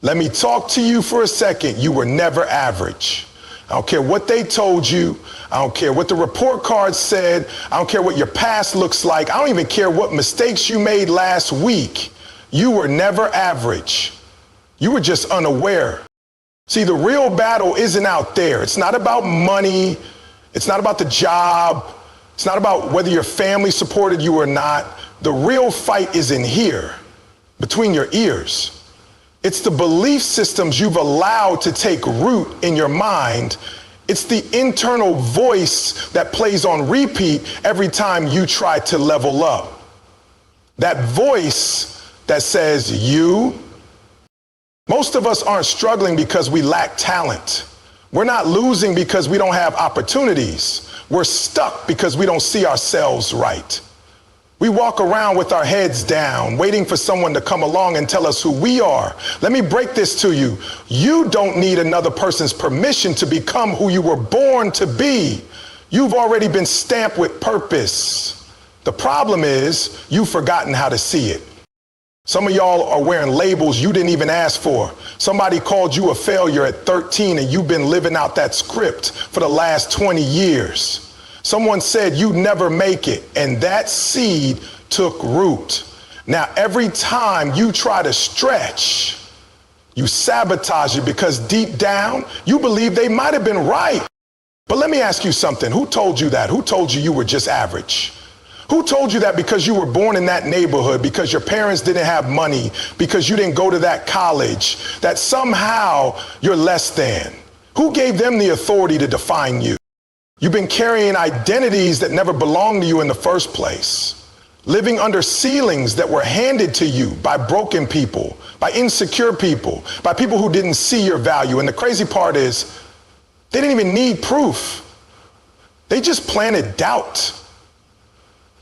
Let me talk to you for a second. You were never average. I don't care what they told you. I don't care what the report card said. I don't care what your past looks like. I don't even care what mistakes you made last week. You were never average. You were just unaware. See, the real battle isn't out there. It's not about money. It's not about the job. It's not about whether your family supported you or not. The real fight is in here, between your ears. It's the belief systems you've allowed to take root in your mind. It's the internal voice that plays on repeat every time you try to level up. That voice that says you. Most of us aren't struggling because we lack talent. We're not losing because we don't have opportunities. We're stuck because we don't see ourselves right. We walk around with our heads down, waiting for someone to come along and tell us who we are. Let me break this to you. You don't need another person's permission to become who you were born to be. You've already been stamped with purpose. The problem is you've forgotten how to see it. Some of y'all are wearing labels you didn't even ask for. Somebody called you a failure at 13 and you've been living out that script for the last 20 years. Someone said you'd never make it, and that seed took root. Now, every time you try to stretch, you sabotage it because deep down, you believe they might have been right. But let me ask you something. Who told you that? Who told you were just average? Who told you that because you were born in that neighborhood, because your parents didn't have money, because you didn't go to that college, that somehow you're less than? Who gave them the authority to define you? You've been carrying identities that never belonged to you in the first place, living under ceilings that were handed to you by broken people, by insecure people, by people who didn't see your value. And the crazy part is, they didn't even need proof. They just planted doubt.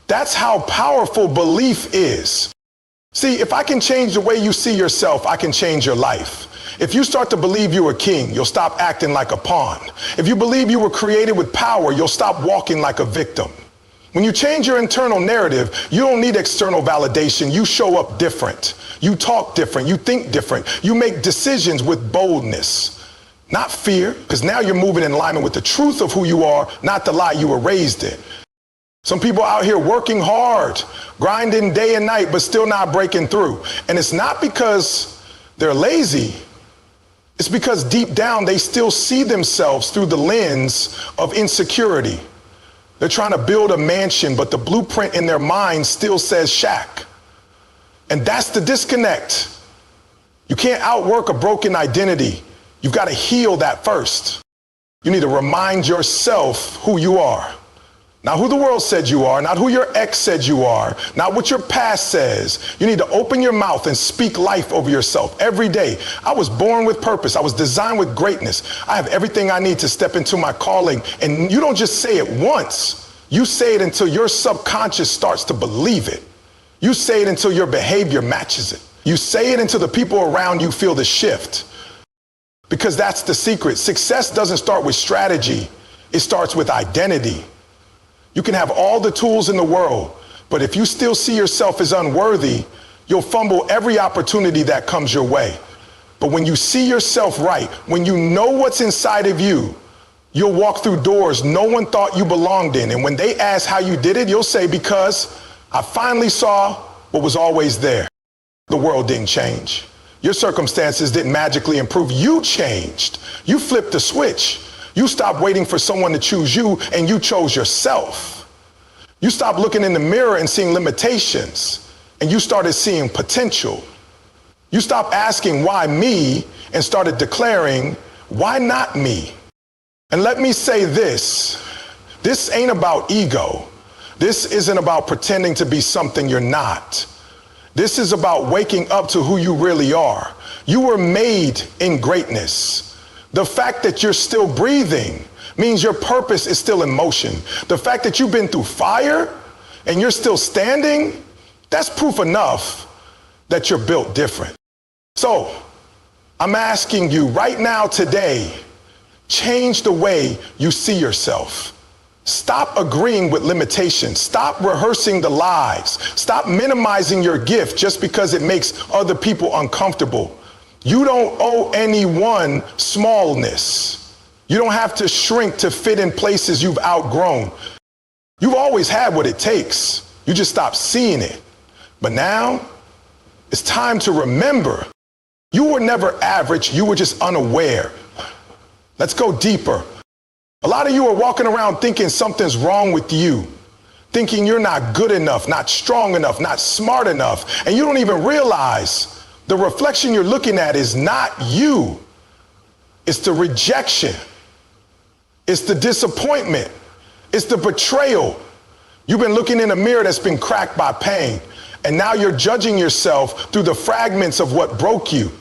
That's how powerful belief is. See, if I can change the way you see yourself, I can change your life. If you start to believe you're a king, you'll stop acting like a pawn. If you believe you were created with power, you'll stop walking like a victim. When you change your internal narrative, you don't need external validation. You show up different. You talk different. You think different. You make decisions with boldness, not fear, because now you're moving in alignment with the truth of who you are, not the lie you were raised in. Some people out here working hard, grinding day and night, but still not breaking through. And it's not because they're lazy. It's because deep down, they still see themselves through the lens of insecurity. They're trying to build a mansion, but the blueprint in their mind still says shack. And that's the disconnect. You can't outwork a broken identity. You've got to heal that first. You need to remind yourself who you are. Not who the world said you are, not who your ex said you are, not what your past says. You need to open your mouth and speak life over yourself every day. I was born with purpose. I was designed with greatness. I have everything I need to step into my calling. And you don't just say it once. You say it until your subconscious starts to believe it. You say it until your behavior matches it. You say it until the people around you feel the shift. Because that's the secret. Success doesn't start with strategy. It starts with identity. You can have all the tools in the world, but if you still see yourself as unworthy, you'll fumble every opportunity that comes your way. But when you see yourself right, when you know what's inside of you, you'll walk through doors no one thought you belonged in. And when they ask how you did it, you'll say, because I finally saw what was always there. The world didn't change. Your circumstances didn't magically improve. You changed. You flipped the switch. You stopped waiting for someone to choose you, and you chose yourself. You stopped looking in the mirror and seeing limitations, and you started seeing potential. You stopped asking, why me, and started declaring, why not me? And let me say this ain't about ego. This isn't about pretending to be something you're not. This is about waking up to who you really are. You were made in greatness. The fact that you're still breathing means your purpose is still in motion. The fact that you've been through fire and you're still standing, that's proof enough that you're built different. So I'm asking you right now today, change the way you see yourself. Stop agreeing with limitations. Stop rehearsing the lies. Stop minimizing your gift just because it makes other people uncomfortable. You don't owe anyone smallness. You don't have to shrink to fit in places you've outgrown. You've always had what it takes. You just stopped seeing it. But now, it's time to remember, you were never average, you were just unaware. Let's go deeper. A lot of you are walking around thinking something's wrong with you, thinking you're not good enough, not strong enough, not smart enough, and you don't even realize the reflection you're looking at is not you. It's the rejection. It's the disappointment. It's the betrayal. You've been looking in a mirror that's been cracked by pain, and now you're judging yourself through the fragments of what broke you.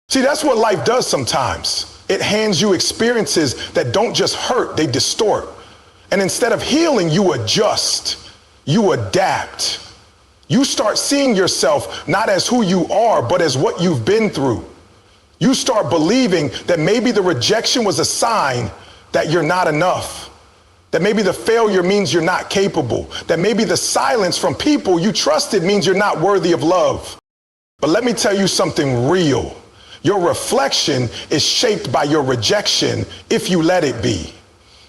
See, that's what life does sometimes. It hands you experiences that don't just hurt, they distort. And instead of healing, you adjust, you adapt. You start seeing yourself not as who you are, but as what you've been through. You start believing that maybe the rejection was a sign that you're not enough, that maybe the failure means you're not capable, that maybe the silence from people you trusted means you're not worthy of love. But let me tell you something real. Your reflection is shaped by your rejection if you let it be.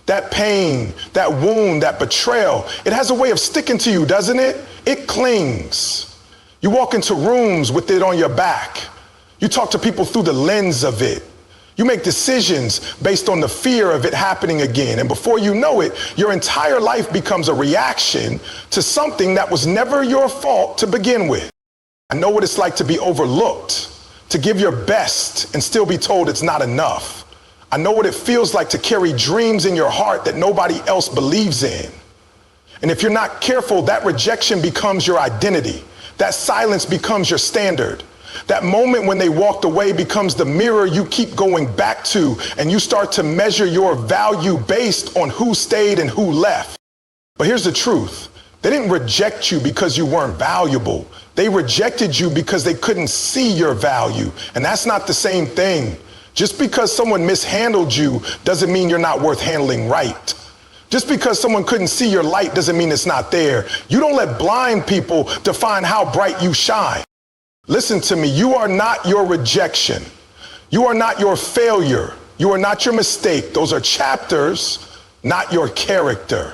That pain, that wound, that betrayal, it has a way of sticking to you, doesn't it? It clings. You walk into rooms with it on your back. You talk to people through the lens of it. You make decisions based on the fear of it happening again. And before you know it, your entire life becomes a reaction to something that was never your fault to begin with. I know what it's like to be overlooked, to give your best and still be told it's not enough. I know what it feels like to carry dreams in your heart that nobody else believes in. And if you're not careful, that rejection becomes your identity. That silence becomes your standard. That moment when they walked away becomes the mirror you keep going back to, and you start to measure your value based on who stayed and who left. But here's the truth. They didn't reject you because you weren't valuable. They rejected you because they couldn't see your value. And that's not the same thing. Just because someone mishandled you doesn't mean you're not worth handling right. Just because someone couldn't see your light doesn't mean it's not there. You don't let blind people define how bright you shine. Listen to me, you are not your rejection. You are not your failure. You are not your mistake. Those are chapters, not your character.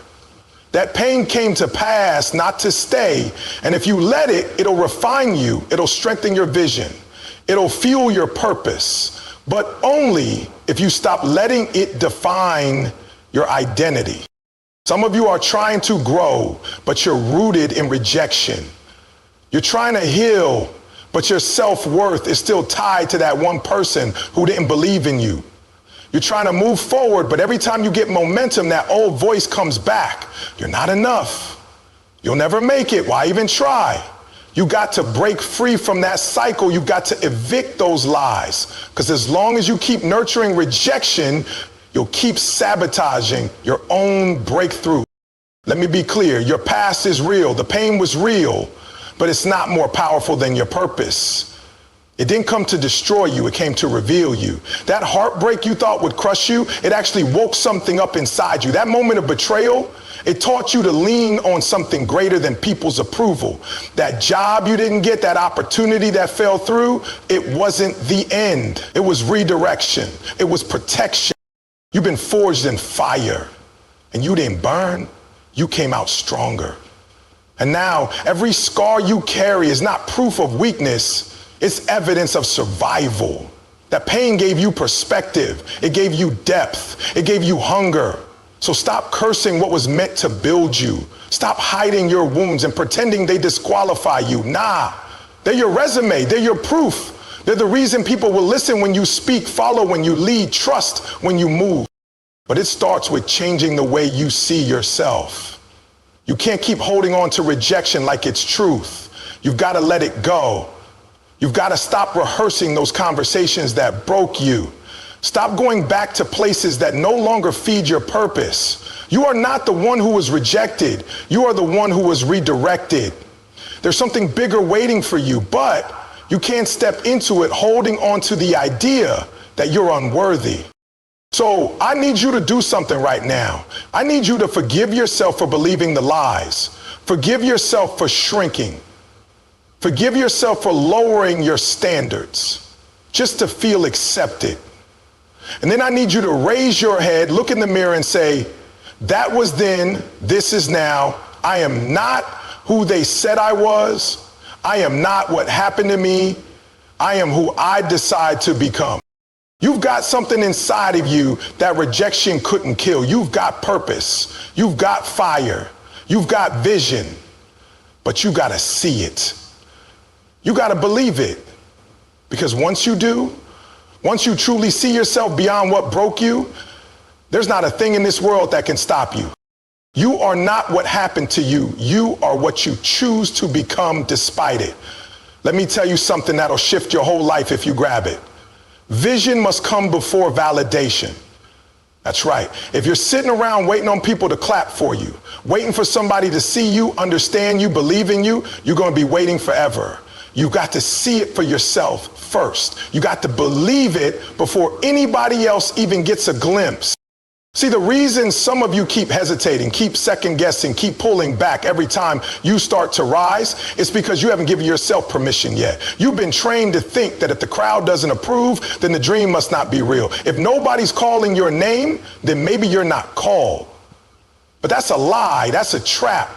That pain came to pass, not to stay. And if you let it, it'll refine you. It'll strengthen your vision. It'll fuel your purpose. But only if you stop letting it define your identity. Some of you are trying to grow, but you're rooted in rejection. You're trying to heal, but your self-worth is still tied to that one person who didn't believe in you. You're trying to move forward, but every time you get momentum, that old voice comes back. You're not enough. You'll never make it. Why even try? You got to break free from that cycle. You got to evict those lies. Because as long as you keep nurturing rejection, you'll keep sabotaging your own breakthrough. Let me be clear. Your past is real. The pain was real, but it's not more powerful than your purpose. It didn't come to destroy you. It came to reveal you. That heartbreak you thought would crush you, it actually woke something up inside you. That moment of betrayal, it taught you to lean on something greater than people's approval. That job you didn't get, that opportunity that fell through, it wasn't the end. It was redirection. It was protection. You've been forged in fire, and you didn't burn. You came out stronger. And now every scar you carry is not proof of weakness. It's evidence of survival. That pain gave you perspective. It gave you depth. It gave you hunger. So stop cursing what was meant to build you. Stop hiding your wounds and pretending they disqualify you. Nah, they're your resume. They're your proof. They're the reason people will listen when you speak, follow when you lead, trust when you move. But it starts with changing the way you see yourself. You can't keep holding on to rejection like it's truth. You've got to let it go. You've got to stop rehearsing those conversations that broke you. Stop going back to places that no longer feed your purpose. You are not the one who was rejected. You are the one who was redirected. There's something bigger waiting for you, but you can't step into it holding on to the idea that you're unworthy. So I need you to do something right now. I need you to forgive yourself for believing the lies. Forgive yourself for shrinking. Forgive yourself for lowering your standards. just to feel accepted. And then I need you to raise your head, look in the mirror and say, that was then, this is now. I am not who they said I was. I am not what happened to me. I am who I decide to become. You've got something inside of you that rejection couldn't kill. You've got purpose. You've got fire. You've got vision. But you got to see it. You got to believe it. Because once you do, once you truly see yourself beyond what broke you, there's not a thing in this world that can stop you. You are not what happened to you. You are what you choose to become despite it. Let me tell you something that'll shift your whole life if you grab it. Vision must come before validation. That's right. If you're sitting around waiting on people to clap for you, waiting for somebody to see you, understand you, believe in you, you're going to be waiting forever. You got to see it for yourself first. You got to believe it before anybody else even gets a glimpse. See, the reason some of you keep hesitating, keep second guessing, keep pulling back every time you start to rise is because you haven't given yourself permission yet. You've been trained to think that if the crowd doesn't approve, then the dream must not be real. If nobody's calling your name, then maybe you're not called. But that's a lie. That's a trap.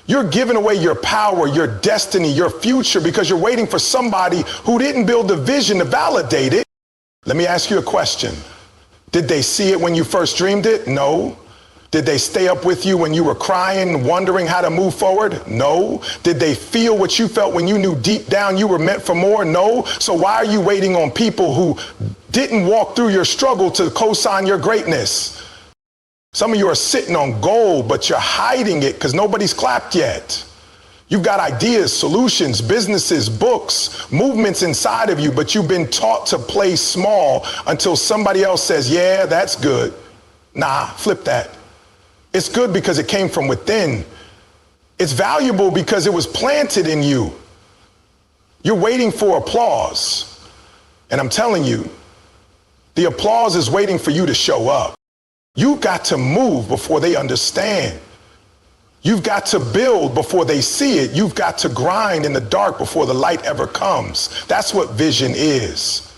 You're giving away your power, your destiny, your future because you're waiting for somebody who didn't build the vision to validate it. Let me ask you a question. Did they see it when you first dreamed it? No. Did they stay up with you when you were crying, wondering how to move forward? No. Did they feel what you felt when you knew deep down you were meant for more? No. So why are you waiting on people who didn't walk through your struggle to co-sign your greatness? Some of you are sitting on gold, but you're hiding it because nobody's clapped yet. You've got ideas, solutions, businesses, books, movements inside of you, but you've been taught to play small until somebody else says, yeah, that's good. Nah, flip that. It's good because it came from within. It's valuable because it was planted in you. You're waiting for applause. And I'm telling you, the applause is waiting for you to show up. You've got to move before they understand. You've got to build before they see it. You've got to grind in the dark before the light ever comes. That's what vision is.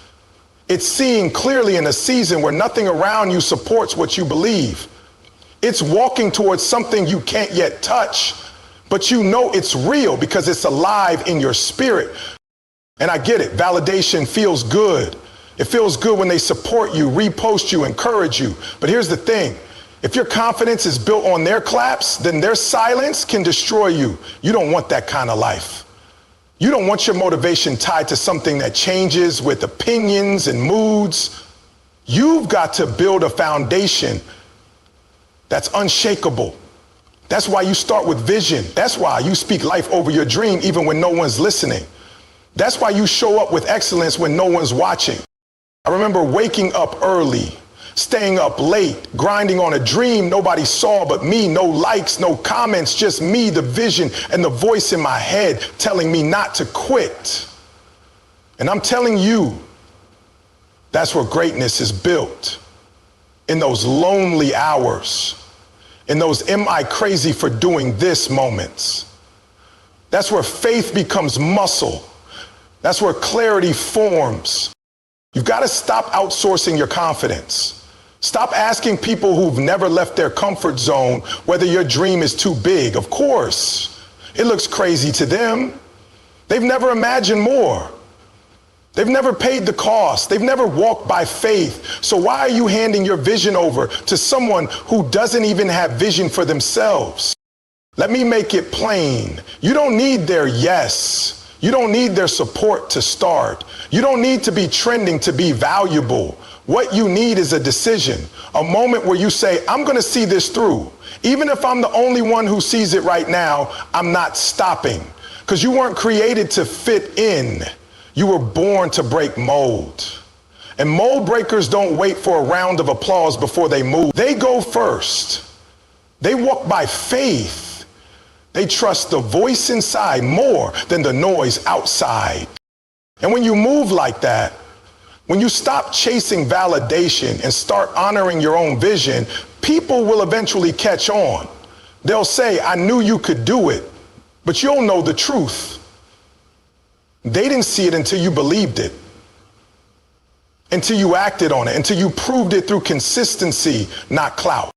It's seeing clearly in a season where nothing around you supports what you believe. It's walking towards something you can't yet touch, but you know it's real because it's alive in your spirit. And I get it. Validation feels good. It feels good when they support you, repost you, encourage you. But here's the thing. If your confidence is built on their claps, then their silence can destroy you. You don't want that kind of life. You don't want your motivation tied to something that changes with opinions and moods. You've got to build a foundation that's unshakable. That's why you start with vision. That's why you speak life over your dream even when no one's listening. That's why you show up with excellence when no one's watching. I remember waking up early, staying up late, grinding on a dream nobody saw but me, no likes, no comments, just me, the vision, and the voice in my head telling me not to quit. And I'm telling you, that's where greatness is built. In those lonely hours, in those am I crazy for doing this moments. That's where faith becomes muscle. That's where clarity forms. You've got to stop outsourcing your confidence. Stop asking people who've never left their comfort zone whether your dream is too big. Of course, it looks crazy to them. They've never imagined more. They've never paid the cost. They've never walked by faith. So why are you handing your vision over to someone who doesn't even have vision for themselves? Let me make it plain. You don't need their yes. You don't need their support to start. You don't need to be trending to be valuable. What you need is a decision, a moment where you say, I'm going to see this through. Even if I'm the only one who sees it right now, I'm not stopping. Because you weren't created to fit in. You were born to break mold. And mold breakers don't wait for a round of applause before they move. They go first. They walk by faith. They trust the voice inside more than the noise outside. And when you move like that, when you stop chasing validation and start honoring your own vision, people will eventually catch on. They'll say, I knew you could do it, but you'll know the truth. They didn't see it until you believed it. until you acted on it, until you proved it through consistency, not clout.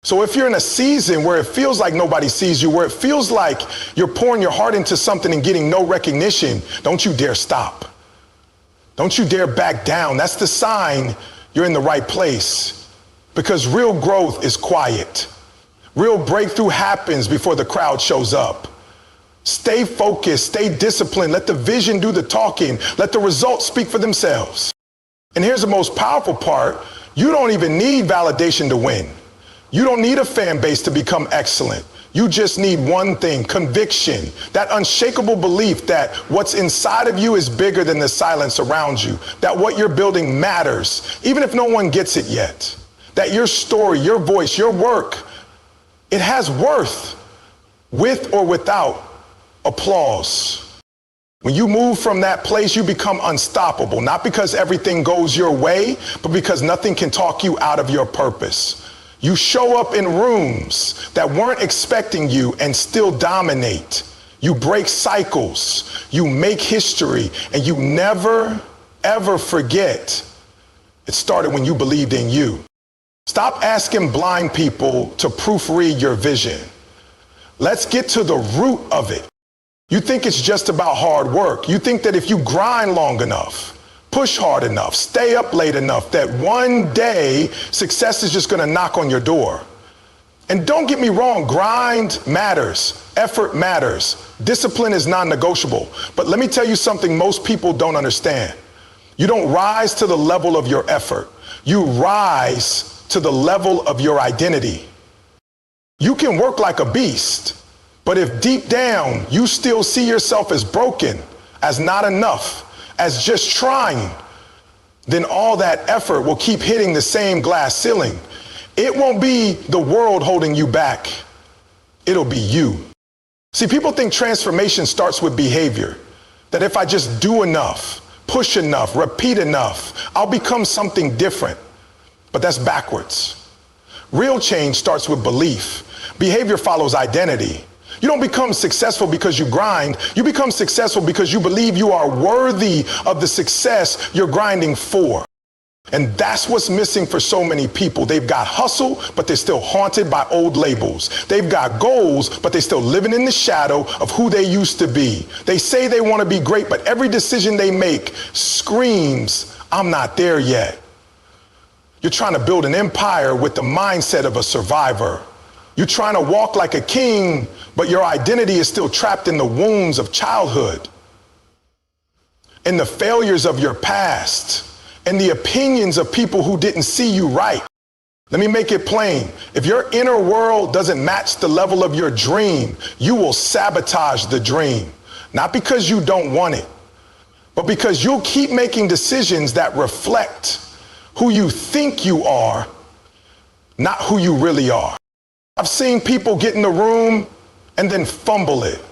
So if you're in a season where it feels like nobody sees you, where it feels like you're pouring your heart into something and getting no recognition, don't you dare stop. Don't you dare back down. That's the sign you're in the right place. Because real growth is quiet. Real breakthrough happens before the crowd shows up. Stay focused, stay disciplined, let the vision do the talking, let the results speak for themselves. And here's the most powerful part. You don't even need validation to win. You don't need a fan base to become excellent. You just need one thing, conviction, that unshakable belief that what's inside of you is bigger than the silence around you, that what you're building matters, even if no one gets it yet, that your story, your voice, your work, it has worth with or without applause. When you move from that place, you become unstoppable, not because everything goes your way, but because nothing can talk you out of your purpose. You show up in rooms that weren't expecting you and still dominate. You break cycles, you make history, and you never, ever forget it started when you believed in you. Stop asking blind people to proofread your vision. Let's get to the root of it. You think it's just about hard work. You think that if you grind long enough, push hard enough, stay up late enough, that one day success is just going to knock on your door. And don't get me wrong, grind matters, effort matters, discipline is non-negotiable. But let me tell you something most people don't understand. You don't rise to the level of your effort. You rise to the level of your identity. You can work like a beast, but if deep down you still see yourself as broken, as not enough, as just trying, then all that effort will keep hitting the same glass ceiling. It won't be the world holding you back. It'll be you. See, people think transformation starts with behavior, that if I just do enough, push enough, repeat enough, I'll become something different. But that's backwards. Real change starts with belief. Behavior follows identity. You don't become successful because you grind. You become successful because you believe you are worthy of the success you're grinding for. And that's what's missing for so many people. They've got hustle, but they're still haunted by old labels. They've got goals, but they're still living in the shadow of who they used to be. They say they want to be great, but every decision they make screams, I'm not there yet. You're trying to build an empire with the mindset of a survivor. You're trying to walk like a king, but your identity is still trapped in the wounds of childhood, in the failures of your past, and the opinions of people who didn't see you right. Let me make it plain. If your inner world doesn't match the level of your dream, you will sabotage the dream. Not because you don't want it, but because you'll keep making decisions that reflect who you think you are, not who you really are. I've seen people get in the room and then fumble it,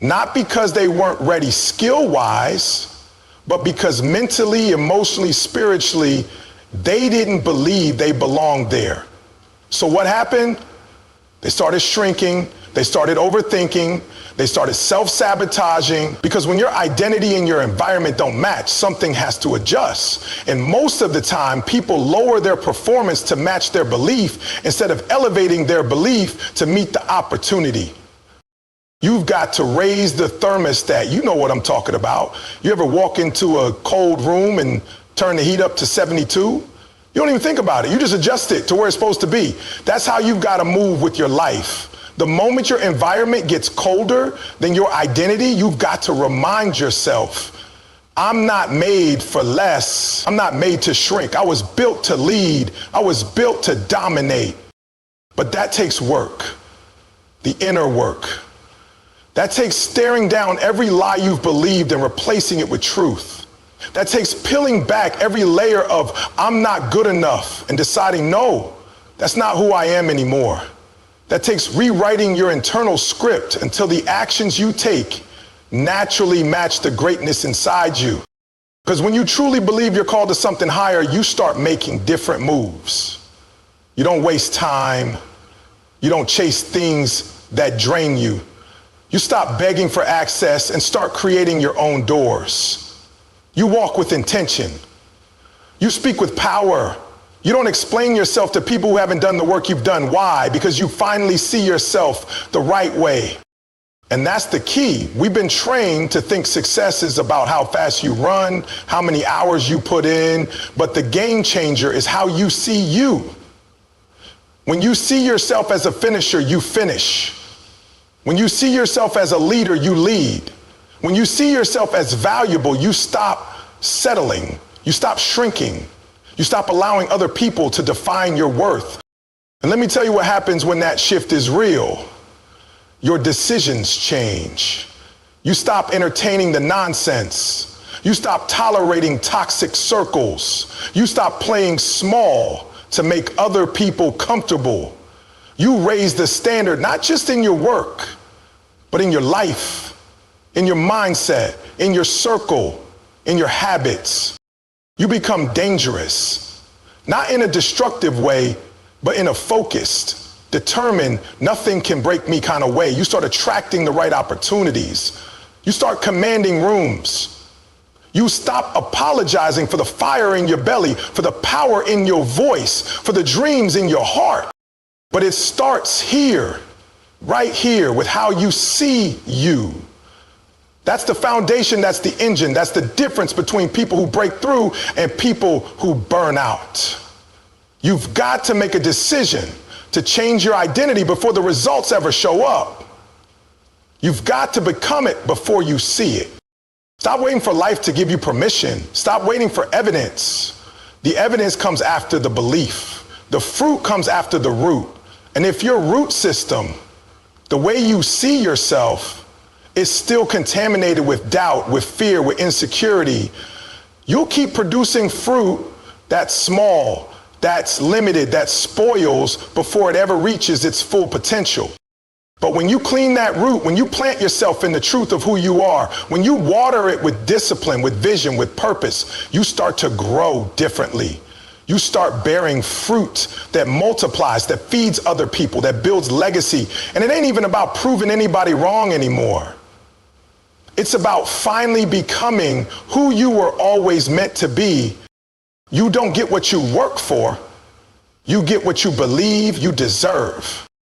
not because they weren't ready skill-wise, but because mentally, emotionally, spiritually, they didn't believe they belonged there. So what happened? They started shrinking, they started overthinking, they started self-sabotaging, because when your identity and your environment don't match, something has to adjust. And most of the time, people lower their performance to match their belief instead of elevating their belief to meet the opportunity. You've got to raise the thermostat. You know what I'm talking about. You ever walk into a cold room and turn the heat up to 72? You don't even think about it. You just adjust it to where it's supposed to be. That's how you've got to move with your life. The moment your environment gets colder than your identity, you've got to remind yourself, I'm not made for less. I'm not made to shrink. I was built to lead. I was built to dominate. But that takes work, the inner work. That takes staring down every lie you've believed and replacing it with truth. That takes peeling back every layer of I'm not good enough and deciding, no, that's not who I am anymore. That takes rewriting your internal script until the actions you take naturally match the greatness inside you. Because when you truly believe you're called to something higher, you start making different moves. You don't waste time. You don't chase things that drain you. You stop begging for access and start creating your own doors. You walk with intention. You speak with power. You don't explain yourself to people who haven't done the work you've done. Why? Because you finally see yourself the right way. And that's the key. We've been trained to think success is about how fast you run, how many hours you put in, but the game changer is how you see you. When you see yourself as a finisher, you finish. When you see yourself as a leader, you lead. When you see yourself as valuable, you stop settling. You stop shrinking. You stop allowing other people to define your worth. And let me tell you what happens when that shift is real. Your decisions change. You stop entertaining the nonsense. You stop tolerating toxic circles. You stop playing small to make other people comfortable. You raise the standard, not just in your work, but in your life, in your mindset, in your circle, in your habits. You become dangerous, not in a destructive way, but in a focused, determined, nothing can break me kind of way. You start attracting the right opportunities. You start commanding rooms. You stop apologizing for the fire in your belly, for the power in your voice, for the dreams in your heart. But it starts here, right here, with how you see you. That's the foundation, that's the engine, that's the difference between people who break through and people who burn out. You've got to make a decision to change your identity before the results ever show up. You've got to become it before you see it. Stop waiting for life to give you permission. Stop waiting for evidence. The evidence comes after the belief. The fruit comes after the root. And if your root system, the way you see yourself, is still contaminated with doubt, with fear, with insecurity, you'll keep producing fruit that's small, that's limited, that spoils before it ever reaches its full potential. But when you clean that root, when you plant yourself in the truth of who you are, when you water it with discipline, with vision, with purpose, you start to grow differently. You start bearing fruit that multiplies, that feeds other people, that builds legacy. And it ain't even about proving anybody wrong anymore. It's about finally becoming who you were always meant to be. You don't get what you work for. You get what you believe you deserve.